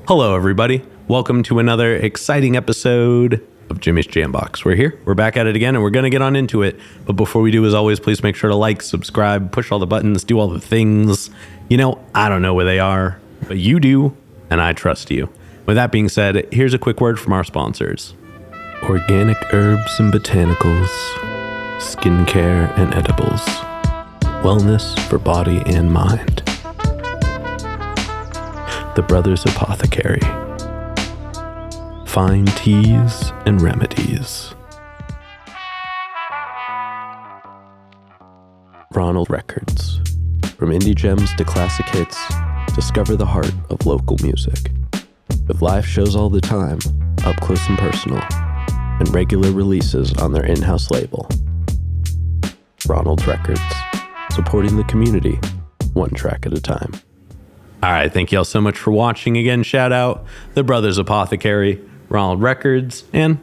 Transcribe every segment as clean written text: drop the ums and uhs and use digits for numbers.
Hello, everybody. Welcome to another exciting episode of Jimmy's Jambox. We're here. We're back at it again, and we're going to get on into it. But before we do, as always, please make sure to like, subscribe, push all the buttons, do all the things. You know, I don't know where they are, but you do, and I trust you. With that being said, here's a quick word from our sponsors. Organic herbs and botanicals, skincare and edibles, wellness for body and mind. The Brothers Apothecary. Fine teas and remedies. Ronald Records. From indie gems to classic hits, discover the heart of local music. With live shows all the time, up close and personal, and regular releases on their in-house label. Ronald Records. Supporting the community, one track at a time. All right, thank you all so much for watching. Again, shout out The Brothers Apothecary, Ronald Records, and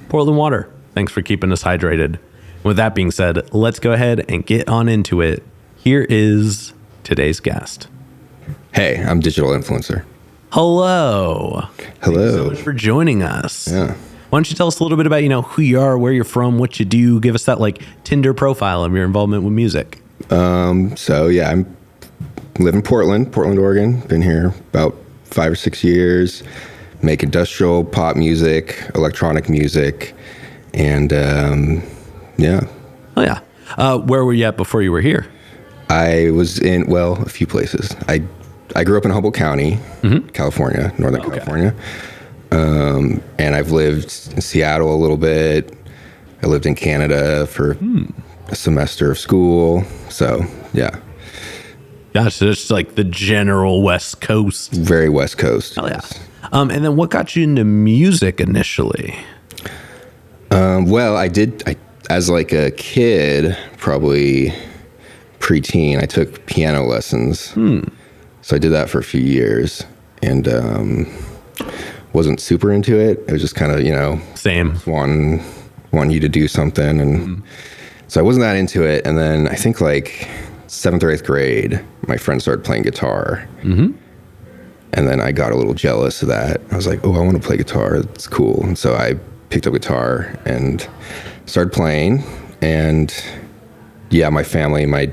Portland Water. Thanks for keeping us hydrated. With that being said, let's go ahead and get on into it. Here is today's guest. Hey, I'm Digital Influencer. Hello. Hello. Thank you so much for joining us. Yeah. Why don't you tell us a little bit about, who you are, where you're from, what you do. Give us that Tinder profile of your involvement with music. I live in Portland, Oregon. Been here about 5 or 6 years. Make industrial pop music, electronic music, and yeah. Oh yeah. Where were you at before you were here? I was in a few places. I grew up in Humboldt County, California, Northern California, and I've lived in Seattle a little bit. I lived in Canada for a semester of school. So yeah. Gosh, so it's like the general West Coast. Very West Coast. Oh, yeah. And then what got you into music initially? As a kid, probably preteen, I took piano lessons. So I did that for a few years and wasn't super into it. It was just kind of, Same. wanting you to do something. And so I wasn't that into it. And then I think 7th or 8th grade, my friend started playing guitar. And then I got a little jealous of that. I was like, oh, I want to play guitar. It's cool. And so I picked up guitar and started playing. And yeah, my family, my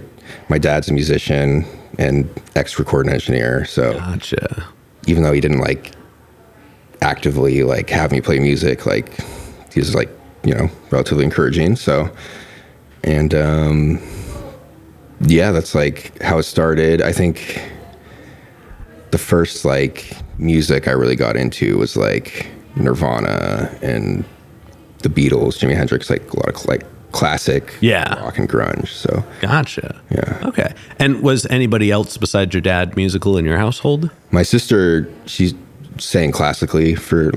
dad's a musician and ex-recording engineer. So gotcha. Even though he didn't actively have me play music, he was relatively encouraging. So, and yeah, that's how it started. I think the first music I really got into was Nirvana and the Beatles, Jimi Hendrix, a lot of classic rock and grunge. So gotcha. Yeah. Okay. And was anybody else besides your dad musical in your household? My sister, she sang classically for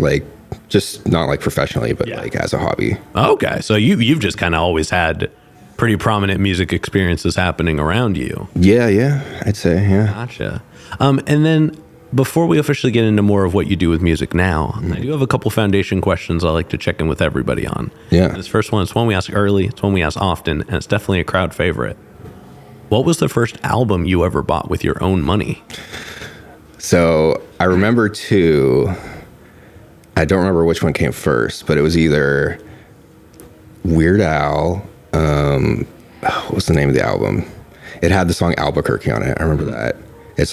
just not professionally, but as a hobby. Okay. So you've just kind of always had pretty prominent music experiences happening around you. Yeah, I'd say, yeah. Gotcha. And then before we officially get into more of what you do with music now, I do have a couple foundation questions I like to check in with everybody on. Yeah. This first one is one we ask early, it's one we ask often, and it's definitely a crowd favorite. What was the first album you ever bought with your own money? So I remember two. I don't remember which one came first, but it was either Weird Al. What was the name of the album? It had the song Albuquerque on it. I remember that. It's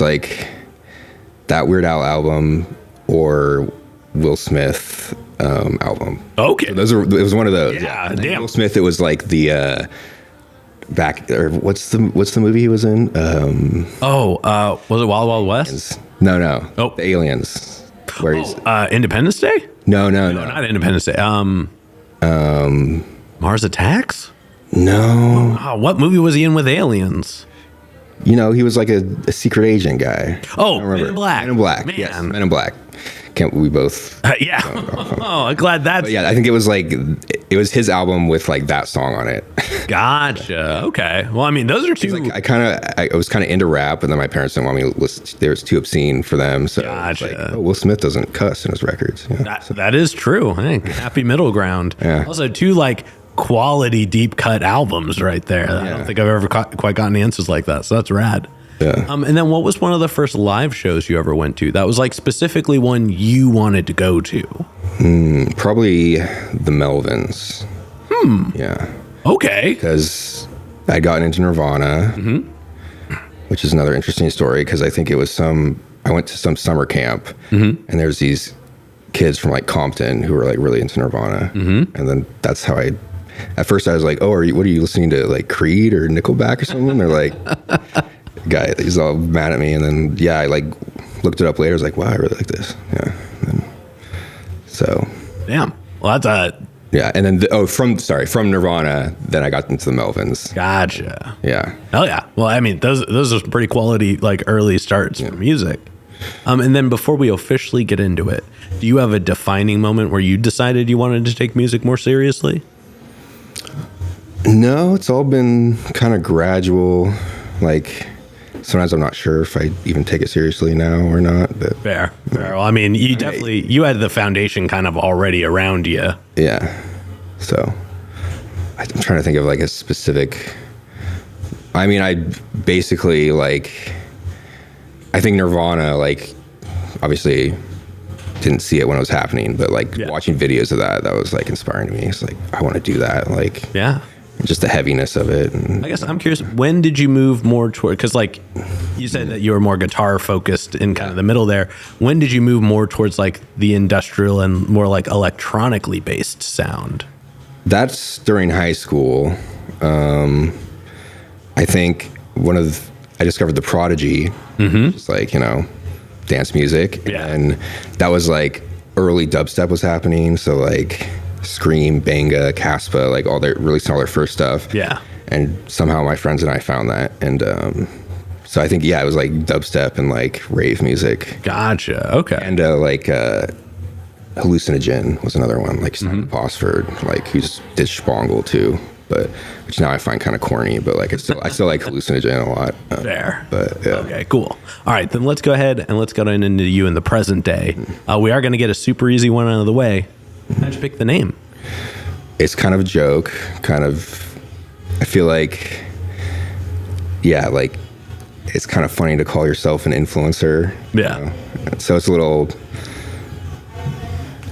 that Weird Al album or Will Smith album. Okay. So it was one of those. Yeah, damn. Will Smith, it was the what's the movie he was in? Was it Wild Wild West? No. Oh. The Aliens. Where he's Independence Day? No, not Independence Day. Mars Attacks? No. Oh, what movie was he in with aliens? He was a secret agent guy. Oh, Men in Black. Men in Black. Man. Yes, Men in Black. Can't we both? Yeah. Oh, I'm glad that's... But yeah, I think it was it was his album with like that song on it. Gotcha. Okay. Well, I mean, those are two. Like I was kind of into rap, and then my parents didn't want me to listen. There was too obscene for them. So Gotcha. like, Will Smith doesn't cuss in his records. That is true. I think happy middle ground. Yeah. Also, two like quality deep cut albums right there. I don't think I've ever quite gotten answers like that. So that's rad. Yeah. And then what was one of the first live shows you ever went to? That was like specifically one you wanted to go to? Probably the Melvins. Yeah. Okay. Because I'd gotten into Nirvana, which is another interesting story because I think it was I went to some summer camp and there's these kids from like Compton who were like really into Nirvana. And then that's how at first I was like, oh, what are you listening to, like Creed or Nickelback or something? They're like, guy, he's all mad at me. And then, I like looked it up later. I was like, wow, I really like this. Yeah. So. Damn. Well, that's yeah. And then, from Nirvana, then I got into the Melvins. Gotcha. Yeah. Hell yeah. Well, I mean, those are some pretty quality, like early starts for music. And then before we officially get into it, do you have a defining moment where you decided you wanted to take music more seriously? No, it's all been kind of gradual. Like, sometimes I'm not sure if I even take it seriously now or not. But Fair. Well, I mean, you had the foundation kind of already around you. Yeah. So I'm trying to think of like a specific. I mean, I basically like. I think Nirvana, like, obviously didn't see it when it was happening, but like watching videos of that was like inspiring to me. It's like, I want to do that. Like, just the heaviness of it. And, I guess I'm curious, when did you move more toward, because like you said that you were more guitar focused in kind of the middle there. When did you move more towards like the industrial and more like electronically based sound? That's during high school. I think I discovered The Prodigy, just like, dance music. Yeah. And that was like early dubstep was happening. So like Scream, Banga, Caspa, like releasing all their first stuff. Yeah. And somehow my friends and I found that. And so I think, it was like dubstep and like rave music. Gotcha. Okay. And like Hallucinogen was another one, like Simon Posford, like who's did Spangle too, which now I find kind of corny, but like I still like Hallucinogen a lot. Fair. But yeah. Okay, cool. All right, then let's go ahead and let's go into you in the present day. We are going to get a super easy one out of the way. How'd you pick the name? It's kind of a joke, I feel like, like it's kind of funny to call yourself an influencer. Yeah. So it's a little,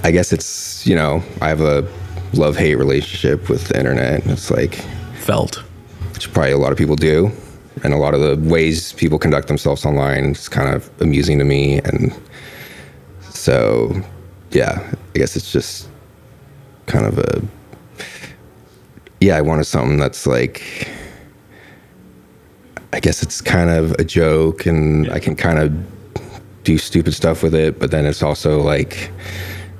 I guess it's, I have a love-hate relationship with the internet. It's like which probably a lot of people do, and a lot of the ways people conduct themselves online is kind of amusing to me. And so I guess it's just kind of I wanted something that's like, I guess it's kind of a joke, and I can kind of do stupid stuff with it, but then it's also like,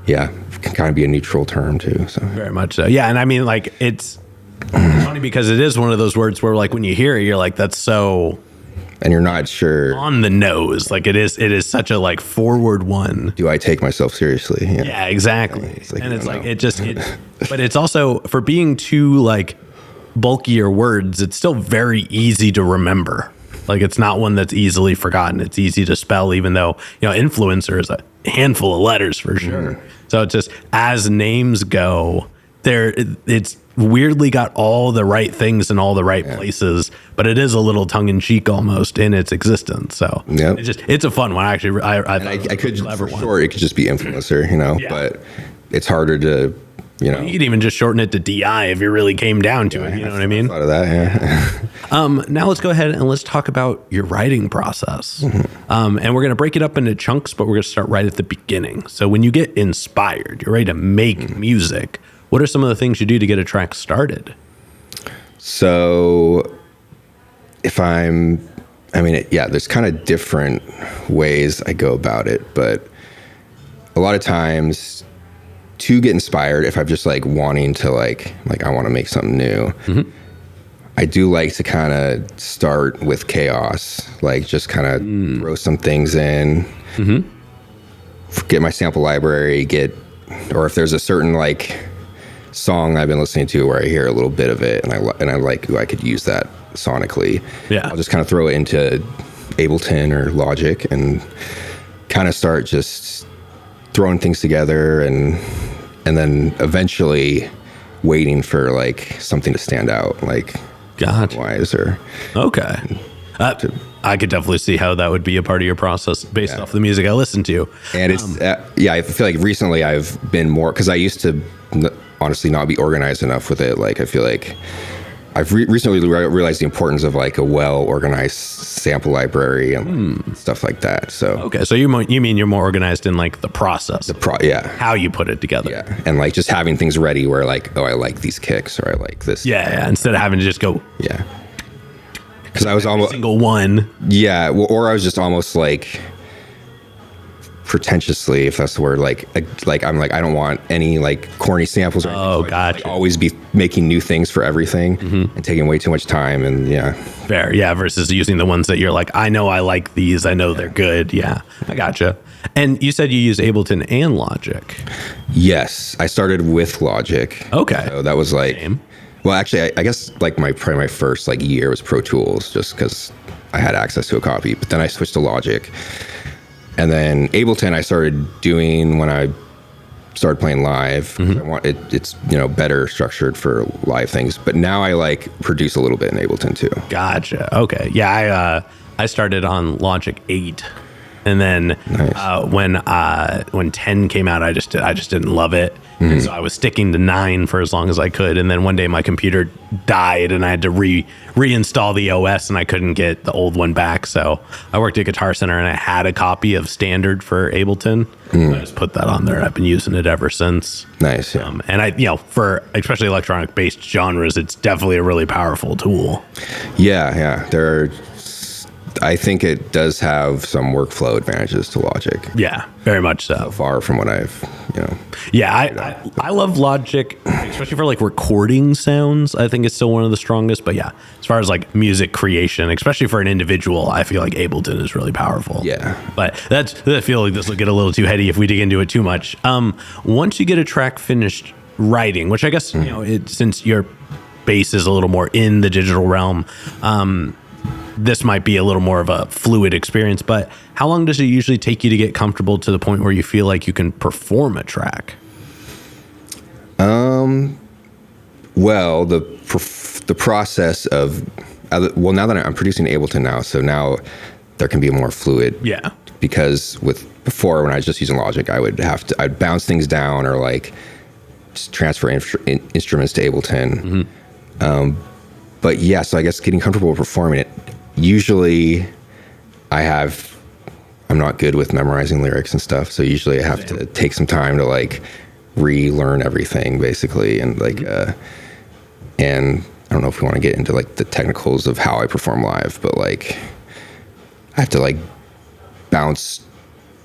it can kind of be a neutral term too. So very much so. Yeah, and I mean, like, it's funny because it is one of those words where, like, when you hear it, you're like, that's so, and you're not sure on the nose. Like, it is such a like forward one. Do I take myself seriously? Yeah, exactly. It's like, and it's like but it's also, for being too like bulkier words, it's still very easy to remember. Like, it's not one that's easily forgotten. It's easy to spell, even though, influencer is a handful of letters for sure. So it's just, as names go, it's weirdly got all the right things in all the right places, but it is a little tongue-in-cheek almost in its existence. So it's a fun one. Actually, I could, for sure, it could just be influencer, but it's harder to, you could even just shorten it to DI if you really came down to it. You know what I mean? I thought of that, now let's go ahead and let's talk about your writing process. And we're going to break it up into chunks, but we're going to start right at the beginning. So when you get inspired, you're ready to make music, what are some of the things you do to get a track started? So there's kind of different ways I go about it, but a lot of times, to get inspired, if I'm just like wanting to like I want to make something new, I do like to kind of start with chaos, like just kind of throw some things in, get my sample library, or if there's a certain like song I've been listening to where I hear a little bit of it and I like, ooh, I could use that sonically. Yeah. I'll just kind of throw it into Ableton or Logic and kind of start just throwing things together and then eventually waiting for like something to stand out, like wise or okay. I could definitely see how that would be a part of your process based off the music I listen to. And it's I feel like recently I've been more, because I used to honestly not be organized enough with it. Like I feel like I've recently realized the importance of like a well-organized sample library and stuff like that. So okay, so you mean you're more organized in like the process, how you put it together, and like just having things ready where like, oh, I like these kicks or I like this, instead of having to just go, because I was almost single one, or I was just almost like pretentiously, if that's the word, like I'm like, I don't want any like corny samples or anything. So gotcha. Like, always be making new things for everything and taking way too much time. And fair, versus using the ones that you're like, I know I like these, I know they're good. I gotcha. And you said you use Ableton and Logic. Yes, I started with Logic. Okay, so that was like Same. Well, actually, I guess like my first like year was Pro Tools, just because I had access to a copy. But then I switched to Logic. And then Ableton I started doing when I started playing live. I want it's better structured for live things. But now I like produce a little bit in Ableton too. Gotcha. Okay. Yeah, I started on Logic 8, and then when 10 came out, I just didn't love it. And so I was sticking to 9 for as long as I could. And then one day my computer died and I had to reinstall the OS and I couldn't get the old one back. So I worked at Guitar Center and I had a copy of standard for Ableton. I just put that on there. I've been using it ever since. Nice. Yeah. And I, for especially electronic based genres, it's definitely a really powerful tool. Yeah. I think it does have some workflow advantages to Logic. Yeah, very much so. Far from what I've, Yeah, I love Logic, especially for like recording sounds. I think it's still one of the strongest. But yeah, as far as like music creation, especially for an individual, I feel like Ableton is really powerful. Yeah. But I feel like this will get a little too heady if we dig into it too much. Once you get a track finished writing, which I guess, since your base is a little more in the digital realm, this might be a little more of a fluid experience, but how long does it usually take you to get comfortable to the point where you feel like you can perform a track? Well, the process of, now that I'm producing Ableton now, so now there can be a more fluid. Yeah. Because before when I was just using Logic, I'd bounce things down or like just transfer instruments to Ableton. But yeah, so I guess getting comfortable performing it, usually I'm not good with memorizing lyrics and stuff. So usually I have to take some time to like relearn everything basically. And like, and I don't know if we want to get into like the technicals of how I perform live, but like I have to like bounce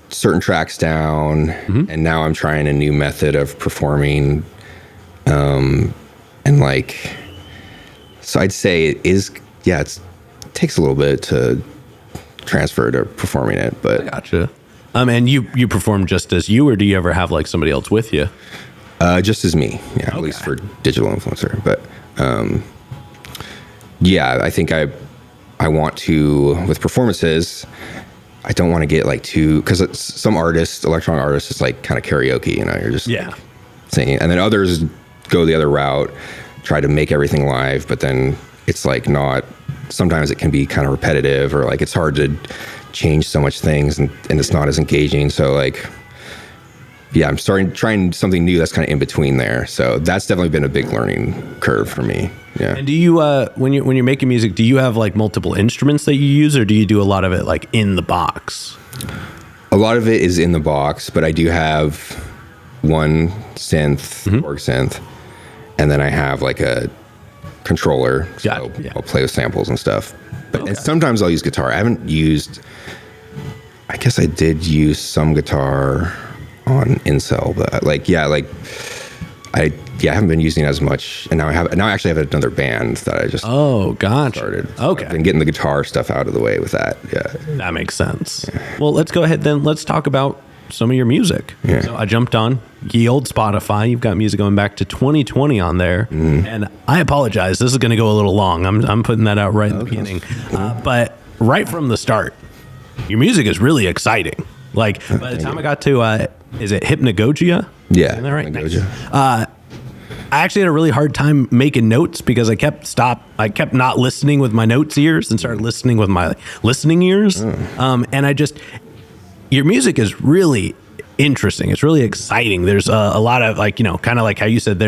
certain tracks down. And now I'm trying a new method of performing. And like, so I'd say it takes a little bit to transfer to performing it, but I gotcha. And you perform just as you, or do you ever have like somebody else with you? Just as me, at least for digital influencer. But I think I want to, with performances, I don't want to get like too, because some electronic artists, it's like kind of karaoke, you're just like singing, and then others go the other route, try to make everything live, but then it's like sometimes it can be kind of repetitive, or like it's hard to change so much things and it's not as engaging. So like, I'm trying something new that's kind of in between there. So that's definitely been a big learning curve for me. Yeah. And do you, when you're making music, do you have like multiple instruments that you use, or do you do a lot of it like in the box? A lot of it is in the box, but I do have one synth, org synth, and then I have like a controller, so I'll play with samples and stuff. And sometimes I'll use guitar. I guess I did use some guitar on Incel, but I haven't been using it as much. And now I actually have another band that I just started. So I've been getting the guitar stuff out of the way with that. Yeah. That makes sense. Yeah. Well, let's go ahead then. Let's talk about some of your music. Yeah. So I jumped on ye old Spotify. You've got music going back to 2020 on there. And I apologize. This is going to go a little long. I'm putting that out right in the beginning. But right from the start, your music is really exciting. Like by the time I got to, is it Hypnagogia? Yeah. Is that right? Hypnagogia. I actually had a really hard time making notes because I kept not listening with my notes ears and started listening with my listening ears. And your music is really interesting. It's really exciting. There's a lot of like, kind of like how you said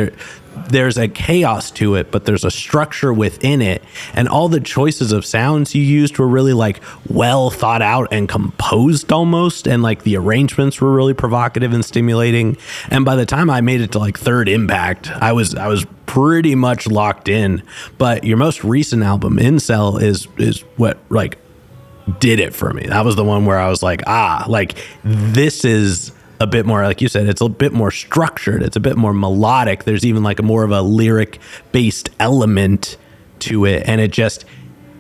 there's a chaos to it, but there's a structure within it. And all the choices of sounds you used were really like well thought out and composed almost. And like the arrangements were really provocative and stimulating. And by the time I made it to like third impact, I was pretty much locked in. But your most recent album, Incel, is what like did it for me. That was the one where I was like, this is a bit more, like you said, it's a bit more structured. It's a bit more melodic. There's even like more of a lyric based element to it. And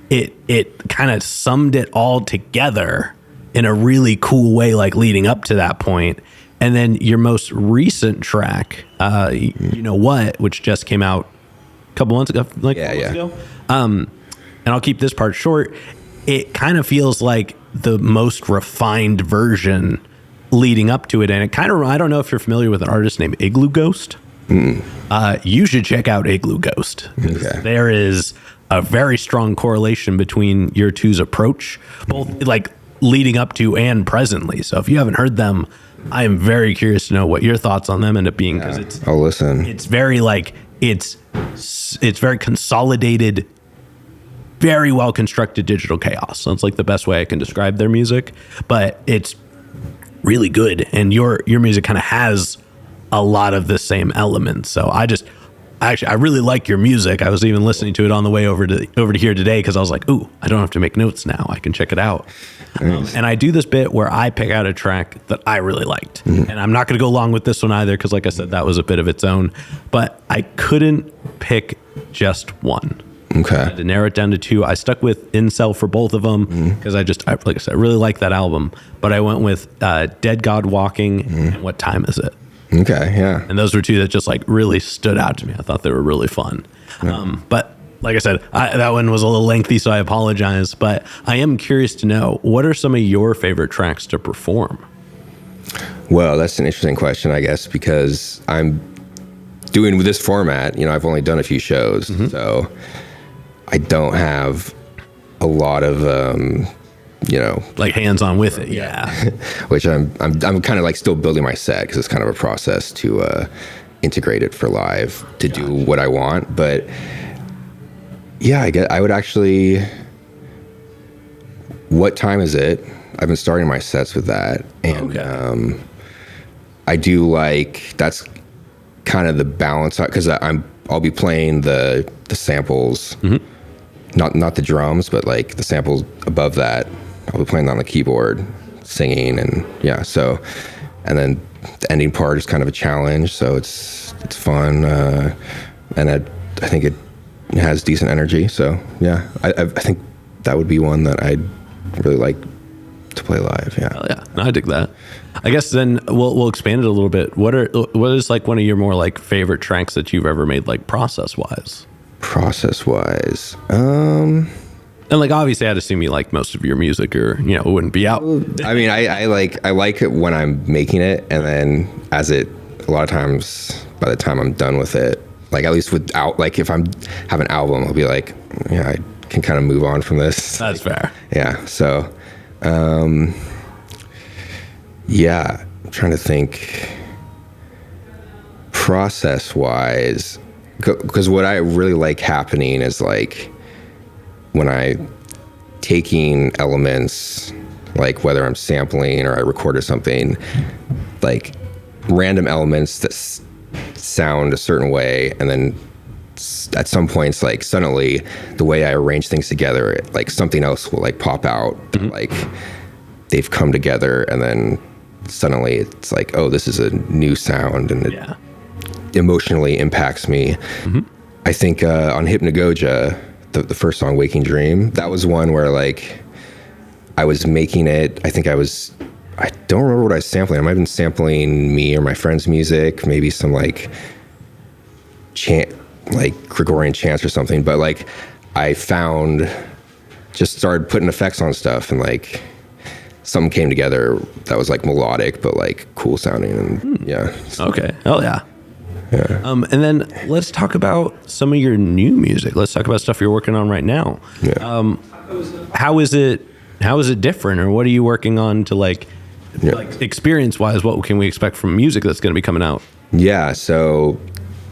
it kind of summed it all together in a really cool way, like leading up to that point. And then your most recent track, You Know What, which just came out a couple months ago, months ago. And I'll keep this part short. It kind of feels like the most refined version leading up to it. And it kind of, I don't know if you're familiar with an artist named Igloo Ghost. You should check out Igloo Ghost. Okay. There is a very strong correlation between your two's approach, both like leading up to and presently. So if you haven't heard them, I am very curious to know what your thoughts on them end up being, because I'll listen. It's very like, it's very consolidated, very well constructed digital chaos. So it's like the best way I can describe their music, but it's really good. And your music kind of has a lot of the same elements. So I really like your music. I was even listening to it on the way over to here today, because I was like, ooh, I don't have to make notes now. I can check it out. Nice. And I do this bit where I pick out a track that I really liked. And I'm not going to go along with this one either, because like I said, that was a bit of its own. But I couldn't pick just one. Okay. I had to narrow it down to two. I stuck with Incel for both of them because like I said, I really like that album. But I went with Dead God Walking and What Time Is It? Okay, yeah. And those were two that just like really stood out to me. I thought they were really fun. But like I said, that one was a little lengthy, so I apologize. But I am curious to know, what are some of your favorite tracks to perform? Well, that's an interesting question, I guess, because I'm doing this format. I've only done a few shows, so I don't have a lot of, like hands-on with it. Yeah. Which I'm kind of like still building my set, because it's kind of a process to integrate it for live to do what I want. But yeah, I would actually, What Time Is It? I've been starting my sets with that. And I do like, that's kind of the balance, because I'll be playing the samples, not the drums, but like the samples above that. I'll be playing on the keyboard, singing, and and then the ending part is kind of a challenge, so it's fun, and I think it has decent energy. So yeah, I think that would be one that I'd really like to play live. Yeah. Oh, yeah. No, I dig that. I guess then we'll expand it a little bit. What is like one of your more like favorite tracks that you've ever made, like process-wise? Process-wise, and like obviously I'd assume you like most of your music, or it wouldn't be out. I mean, I like it when I'm making it, and then a lot of times by the time I'm done with it, like at least without, like if I'm have an album, I'll be like, yeah, I can kind of move on from this. That's fair. Yeah. So, yeah, I'm trying to think process-wise, because what I really like happening is like when I taking elements, like whether I'm sampling or I recorded something, like random elements that sound a certain way, and then at some points, like suddenly the way I arrange things together, like something else will like pop out, like they've come together, and then suddenly it's like, oh, this is a new sound, and it emotionally impacts me. I think on Hypnagogia, the first song, Waking Dream, that was one where like I was making it, I think I was I don't remember what I was sampling. I might have been sampling me or my friend's music, maybe some like chant, like Gregorian chants or something. But like I just started putting effects on stuff, and like something came together that was like melodic but like cool sounding, and yeah. Okay. Hell yeah. Yeah. And then let's talk about some of your new music. Let's talk about stuff you're working on right now. Yeah. How is it different, or what are you working on to like experience wise? What can we expect from music that's going to be coming out? Yeah. So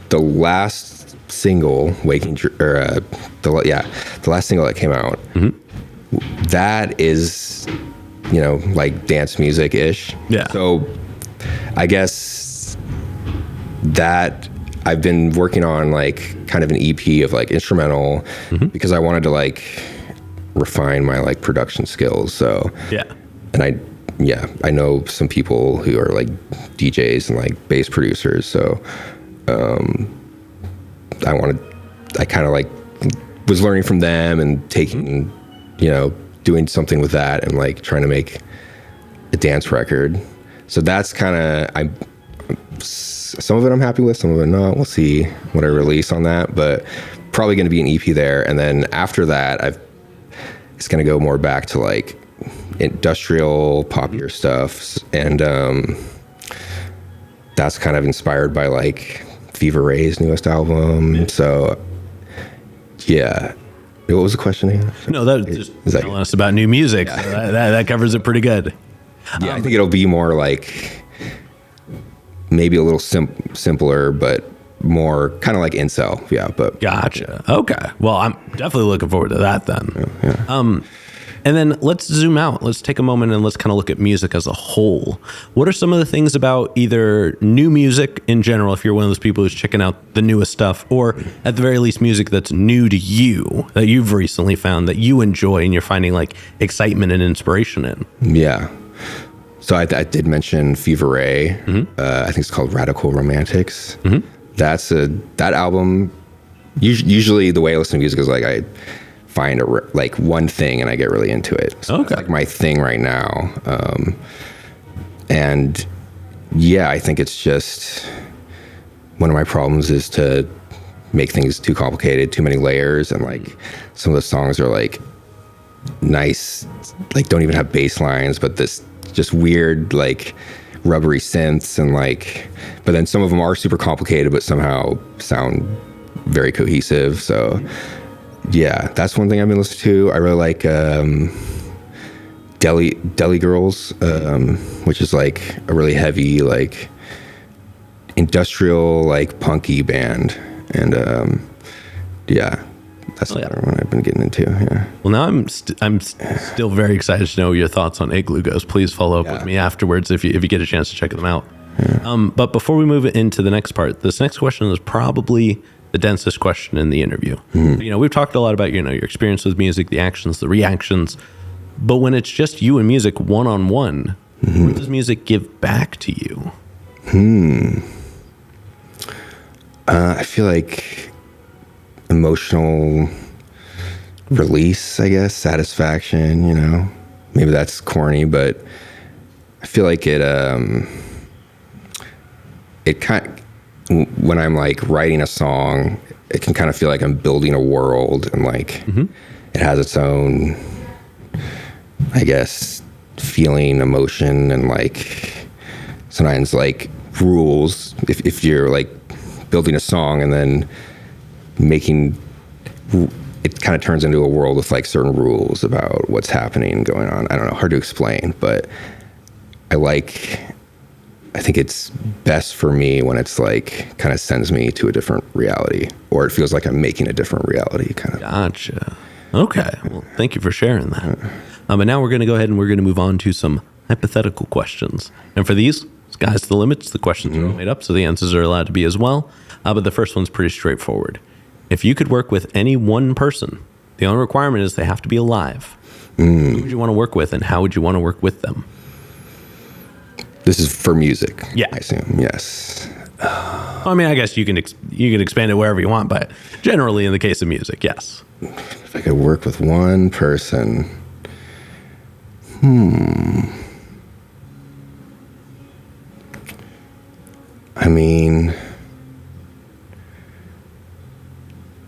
the last single, the last single that came out, that is, like dance music ish. Yeah. So I guess that I've been working on like kind of an EP of like instrumental because I wanted to like refine my like production skills. So and I know some people who are like DJs and like bass producers. So I kind of like was learning from them and taking, doing something with that and like trying to make a dance record. So that's kind of, some of it I'm happy with, some of it not. We'll see what I release on that, but probably going to be an EP there. And then after that, it's going to go more back to like industrial, poppier stuff. And that's kind of inspired by like Fever Ray's newest album. So yeah. What was the question again? No, that just telling us about new music. Yeah. So that covers it pretty good. Yeah, I think it'll be more like maybe a little simpler, but more kind of like incel. Yeah, but gotcha. Okay. Well, I'm definitely looking forward to that then. Yeah. And then let's zoom out. Let's take a moment and let's kind of look at music as a whole. What are some of the things about either new music in general, if you're one of those people who's checking out the newest stuff, or at the very least music that's new to you, that you've recently found that you enjoy and you're finding like excitement and inspiration in? Yeah. So I did mention Fever Ray. I think it's called Radical Romantics. That album, usually the way I listen to music is like I find like one thing and I get really into it. So it's like my thing right now. And yeah, I think it's just one of my problems is to make things too complicated, too many layers. And like some of the songs are like nice, like don't even have bass lines, but this just weird, like rubbery synths and like, but then some of them are super complicated, but somehow sound very cohesive. So yeah, that's one thing I've been listening to. I really like Deli Girls, which is like a really heavy, like industrial, like punky band. And yeah, that's another one I've been getting into. Yeah. Well, now I'm still very excited to know your thoughts on Igloo Ghost. Please follow up with me afterwards if you get a chance to check them out. Yeah. But before we move into the next part, this next question is probably the densest question in the interview. We've talked a lot about, your experience with music, the actions, the reactions, but when it's just you and music one-on-one, what does music give back to you? I feel like emotional release, I guess, satisfaction, maybe that's corny, but I feel like it kind of, when I'm like writing a song, it can kind of feel like I'm building a world and like it has its own, I guess, feeling, emotion, and like sometimes like rules. If you're like building a song and then making, it kind of turns into a world with like certain rules about what's happening, going on. I don't know, hard to explain, but I think it's best for me when it's like kind of sends me to a different reality, or it feels like I'm making a different reality kind of. Gotcha. Okay. Well, thank you for sharing that. And now we're going to go ahead and we're going to move on to some hypothetical questions. And for these, sky's the limits. The questions are all made up, so the answers are allowed to be as well. But the first one's pretty straightforward. If you could work with any one person, the only requirement is they have to be alive. Who would you want to work with, and how would you want to work with them? This is for music. Yeah. I assume. Yes. I mean, I guess you can expand it wherever you want, but generally in the case of music, yes. If I could work with one person, I mean,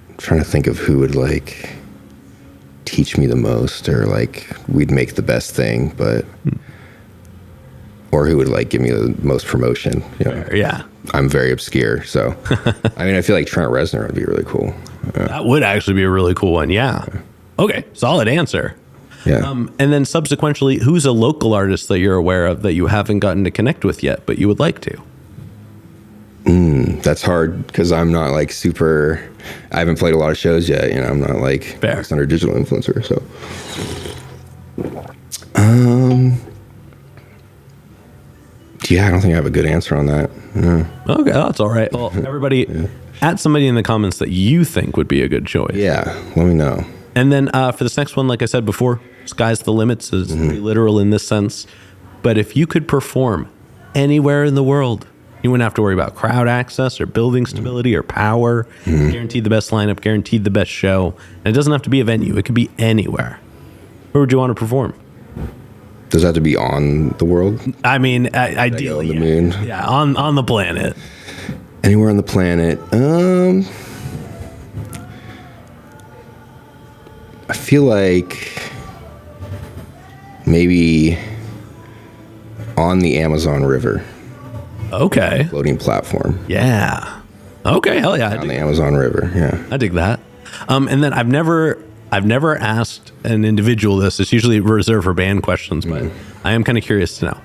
I'm trying to think of who would like teach me the most, or like we'd make the best thing, but or who would like give me the most promotion. You know? Yeah. I'm very obscure, so I mean, I feel like Trent Reznor would be really cool. That would actually be a really cool one. Yeah. Okay. Solid answer. Yeah. And then subsequently, who's a local artist that you're aware of that you haven't gotten to connect with yet, but you would like to? That's hard because I'm not like super. I haven't played a lot of shows yet. You know, I'm not like Fair. under digital influencer. So, yeah, I don't think I have a good answer on that. No. Okay, that's all right. Well, everybody, add somebody in the comments that you think would be a good choice. Yeah, let me know. And then for this next one, like I said before, sky's the limits is pretty literal in this sense. But if you could perform anywhere in the world, you wouldn't have to worry about crowd access or building stability or power. Guaranteed the best lineup, guaranteed the best show. And it doesn't have to be a venue. It could be anywhere. Where would you want to perform? Does that have to be on the world? I mean, ideally, on the moon? Yeah, on the planet. Anywhere on the planet. I feel like maybe on the Amazon River. Okay. Floating platform. Yeah. Okay. Hell yeah. On the Amazon River. Yeah. I dig that. And then I've never asked an individual this. It's usually reserved for band questions, but I am kind of curious to know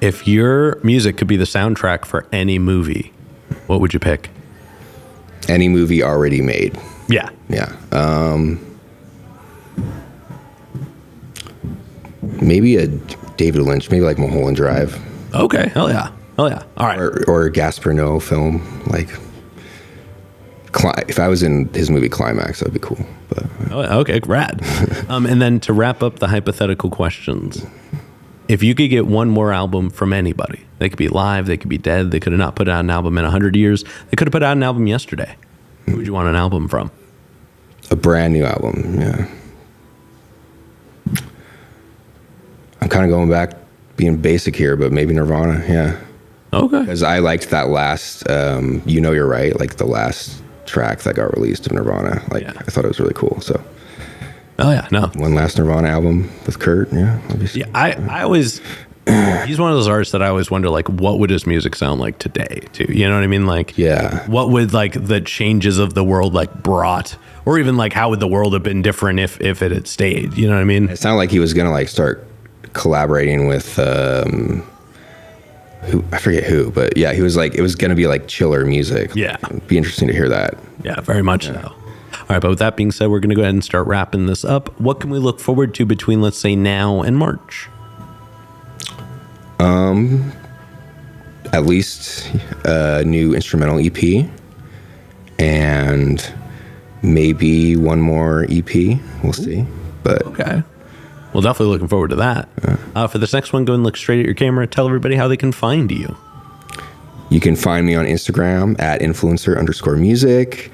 if your music could be the soundtrack for any movie, what would you pick? Any movie already made. Yeah. Yeah. Maybe a David Lynch, maybe like Mulholland Drive. Okay. Hell yeah. Hell yeah. All right. Or a Gaspar Noé film. Like, if I was in his movie Climax, that'd be cool. But okay. Rad. And then to wrap up the hypothetical questions, if you could get one more album from anybody, they could be live, they could be dead, they could have not put out an album in 100 years, they could have put out an album yesterday. Who would you want an album from? A brand new album, yeah. I'm kind of going back, being basic here, but maybe Nirvana, yeah. Okay. Because I liked that last, You Know You're Right, like the last track that got released of Nirvana. Like, I thought it was really cool, so. Oh, yeah, no. One last Nirvana album with Kurt, yeah. Yeah, I always, he's one of those artists that I always wonder, like, what would his music sound like today, too? You know what I mean? Like, yeah. What would, like, the changes of the world, like, brought? Or even, like, how would the world have been different if it had stayed? You know what I mean? It sounded like he was going to, like, start collaborating with, I forget who, but yeah, he was like, it was going to be like chiller music. Yeah. It'd be interesting to hear that. Yeah, very much so. All right, but with that being said, we're going to go ahead and start wrapping this up. What can we look forward to between, let's say, now and March? At least a new instrumental EP and maybe one more EP. We'll see. But okay. Well, definitely looking forward to that. For this next one, go and look straight at your camera. Tell everybody how they can find you. You can find me on Instagram at influencer_music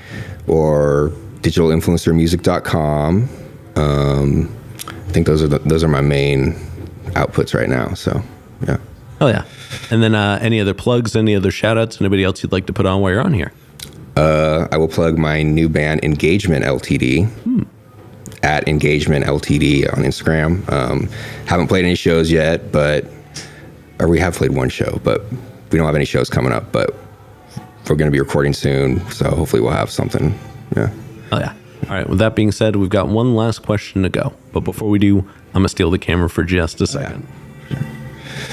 or digitalinfluencermusic.com. I think those are my main outputs right now. So, yeah. Oh, yeah. And then any other plugs, any other shout outs, anybody else you'd like to put on while you're on here? I will plug my new band, Engagement Ltd. At Engagement Ltd on Instagram. Haven't played any shows yet, or we have played one show, but we don't have any shows coming up, but we're going to be recording soon, so hopefully we'll have something. Yeah. Oh, yeah. All right. With that being said, we've got one last question to go. But before we do, I'm going to steal the camera for just a second. Yeah.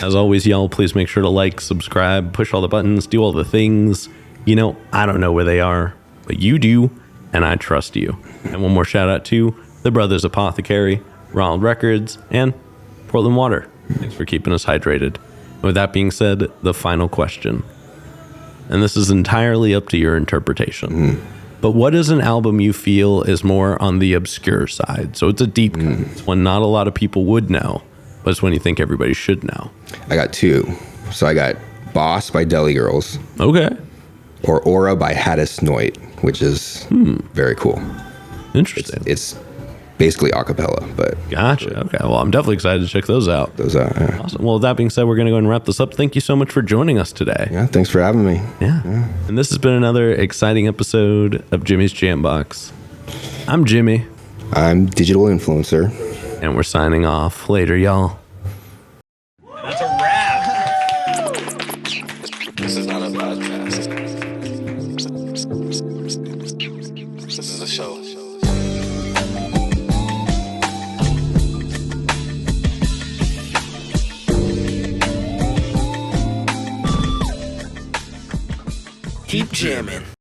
As always, y'all, please make sure to like, subscribe, push all the buttons, do all the things. You know, I don't know where they are, but you do, and I trust you. And one more shout out to the Brothers Apothecary, Ronald Records, and Portland Water. Thanks for keeping us hydrated. With that being said, the final question. And this is entirely up to your interpretation. But what is an album you feel is more on the obscure side? So it's a deep cut. It's one not a lot of people would know, but it's one you think everybody should know. I got two. So I got Boss by Deli Girls. Okay. Or Aura by Haddis Noit, which is very cool. Interesting. It's basically a cappella, but Gotcha. Okay. Well, I'm definitely excited to check those out. yeah. Awesome. Well, with that being said, we're going to go and wrap this up. Thank you so much for joining us today. Yeah, thanks for having me. Yeah. And this has been another exciting episode of Jimmy's Jambox. I'm Jimmy. I'm Digital Influencer. And we're signing off. Later, y'all. That's a wrap. This is not a podcast. This is a show. Keep jamming.